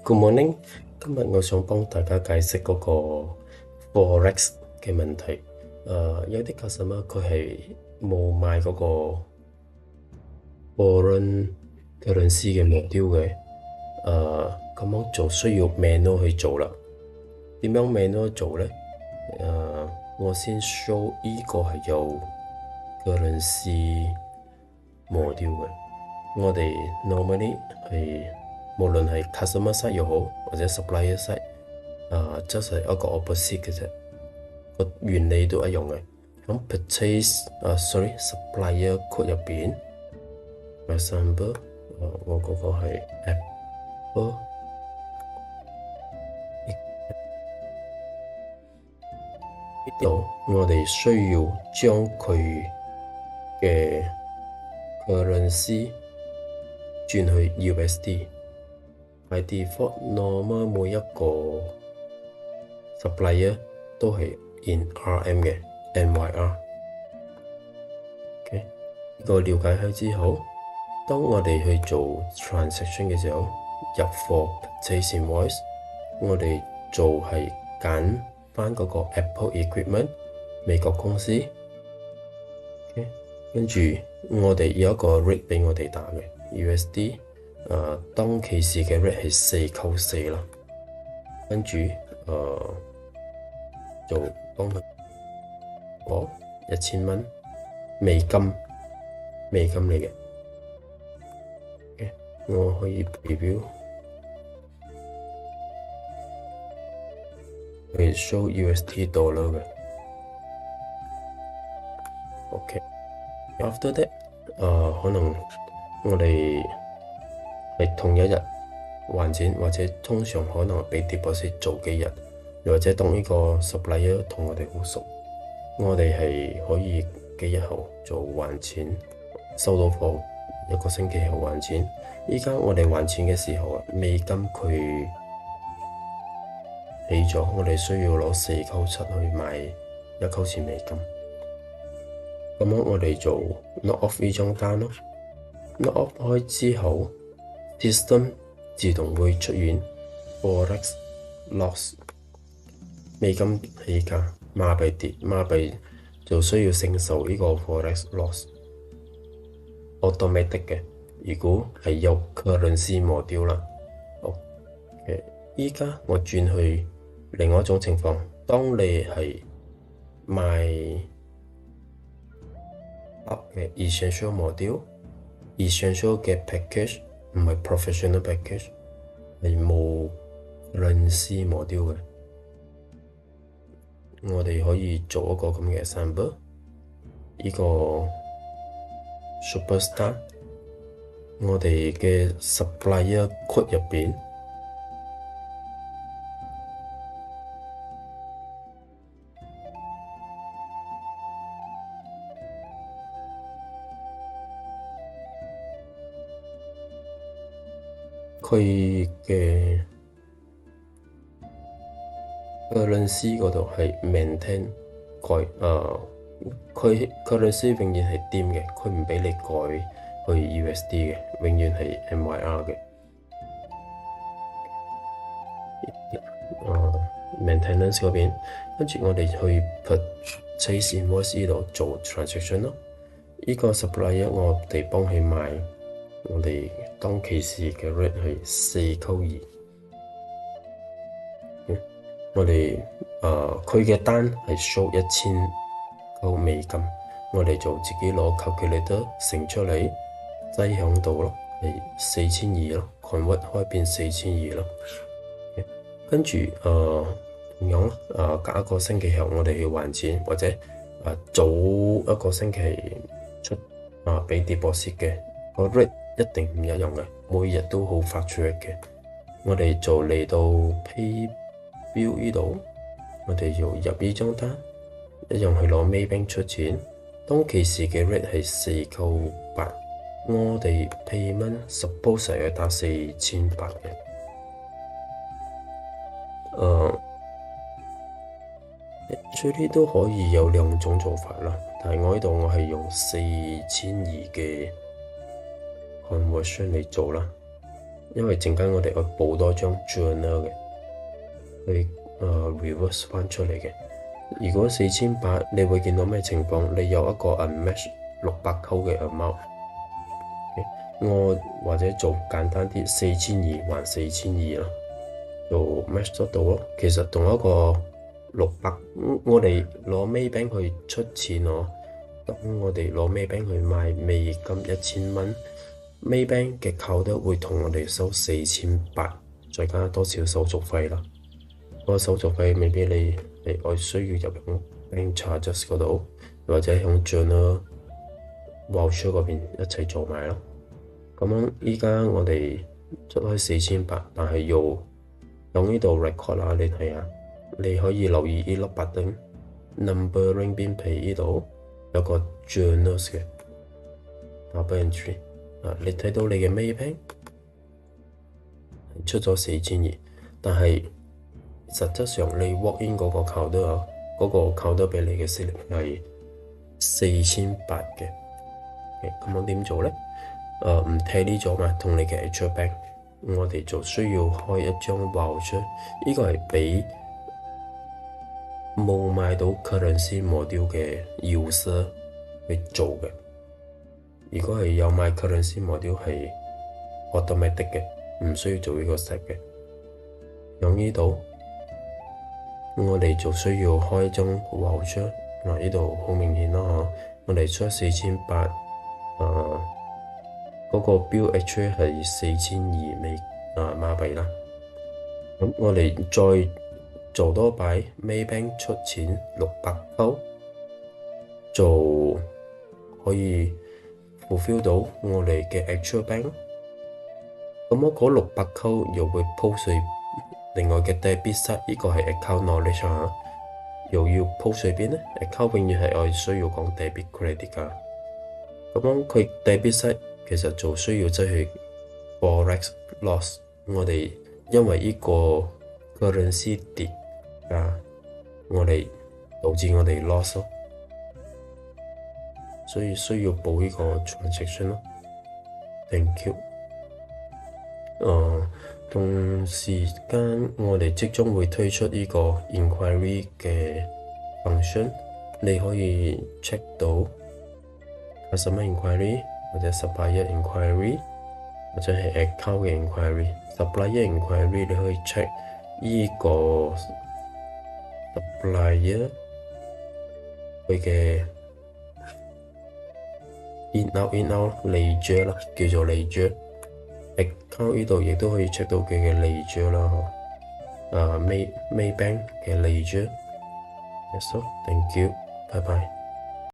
Good morning，今日我想幫大家解釋嗰個 Forex 嘅問題。有啲 customer 佢係冇買嗰個 foreign currency 嘅 module 嘅，咁樣就需要 manual 去做啦。點樣 manual 做咧？我先 show 呢個係有 currency module 嘅。我哋 normally 係無論係 customer side 又好，或者 supplier side，just 係一個 opposite 嘅啫，個原理都一樣嘅。咁 supplier code 入邊 example，我嗰個係 Apple，呢度我哋需要將佢嘅 currency 轉去 USD。By default normal 每一個 supplier 都係 in RM 嘅 NYR。OK， 呢個了解開之後，當我哋去做 transaction 嘅時候，入貨 purchase invoice，我哋做係揀翻嗰個 Apple Equipment 美國公司。OK， 跟住我哋有一個 rate 俾我哋打嘅 USD。當其時嘅 rate 係494啦，跟住就幫佢1000蚊美金嚟嘅。Okay， 我可以 preview 係 show USD dollar 嘅。OK，after that，可能我哋係同一日還錢，或者通常可能俾 deposit 做幾日，又或者當呢個 supplier 同我哋好熟，我哋係可以幾日後做還錢，收到貨1個星期後還錢。依家我哋還錢嘅時候美金佢起咗，我哋需要攞497去買1溝錢美金。咁樣我哋做 knock off 呢張單咯。knock off 開之後，system 自動會出現 Forex loss， 美金起價，馬幣跌，馬幣就需要承受呢個 Forex loss automatic 嘅。如果係有 currency module啦，OK， 依家我轉去另外一種情況，當你係賣 up 嘅 essential module，essential 嘅 package。唔係 professional package， 係冇 currency module 嘅。我哋可以做一個咁嘅 example， 呢個 superstar， 我哋嘅 supplier code 入邊，佢嘅 currency 嗰度係 maintain 佢 currency 永遠係掂嘅，佢唔俾你改去 USD 嘅，永遠係 MYR 嘅。maintenance 嗰邊，跟住我哋去 purchase invoice 呢度做 transaction 咯。呢個 supplier 我哋幫佢買，我哋當其時嘅 rate 係492。我哋佢嘅單係 show 1000美金，我哋就自己攞 calculator 乘出嚟，擠響度咯，係4200咯 ，convert 開變4200咯。跟住同樣隔一個星期後我哋去還錢，或者早一個星期出俾 deposit 嘅個 rate 一定唔一樣嘅，每日都好發出嚟嘅。我哋就嚟到 pay bill 呢度，我哋要入呢張單，一樣去攞 Maybank 出錢。當其時嘅 rate 係498，我哋 payment suppose 係打4800嘅。最呢都可以有兩種做法啦，但係我呢度我係用4200嘅 conversion 嚟做啦。因為陣間我哋會補多張 journal 嘅，去reverse 翻出嚟嘅。如果4800，你會見到咩情況？你有一個 unmatch 600扣嘅 amount。我或者做簡單啲，4200還4200啦，就 match 得到咯。其實同一個600，我哋攞 Maybank 去出錢咯。咁我哋攞 Maybank 去買美金1000蚊，Maybank 嘅扣得會同我哋收4800，再加多少手續費啦。個手續費未必我需要入響 bank charges 嗰度，或者響 journal voucher 嗰邊一齊做埋咯。咁樣依家我哋出開4800，但係要用呢度 record 啦，你睇下，你可以留意呢粒白燈 numbering 邊皮呢度有個 journals 嘅，打俾人住你睇到你嘅 Maybank 出咗4200，但係實質上你 walk in 嗰個扣得啊，嗰個扣得俾你嘅息率係4800嘅。咁樣點做咧？唔睇呢咗嘛，同你嘅 actual bank， 我哋就需要開一張 voucher， 呢個係俾冇買到 currency module 嘅 user 去做嘅。如果係有買 currency module 係 automatic 嘅，唔需要做呢個 step 嘅。用呢度，我哋就需要開一張 voucher。嗱，呢度好明顯啦，我哋出4800，嗰個標 HA 係4200馬幣啦。咁我哋再做多擺 Maybank 出錢600扣，就可以 fulfill 到我哋嘅 actual bank。咁我嗰600扣又會 post 去另外嘅 debit side， 呢個係 account knowledge 嚇，又要 post 去邊咧 ？account 永遠係我需要講 debit credit 㗎。咁樣佢 debit side 其實就需要即係 forex loss， 我哋因為呢個 currency 跌我哋導致我哋 loss 咯，所以需要報呢個 transaction 咯。Thank you。同時間我哋即將會推出呢個 inquiry 嘅 function， 你可以 check 到 customer inquiry 或者 supplier inquiry 或者係 account 嘅 inquiry。supplier inquiry 你可以 check 呢個 supplier 佢嘅 in out ledger啦，叫做 ledger。account 呢度亦都可以 check 到佢嘅 ledger 啦，Maybank 嘅 ledger。Yes, thank you，拜拜。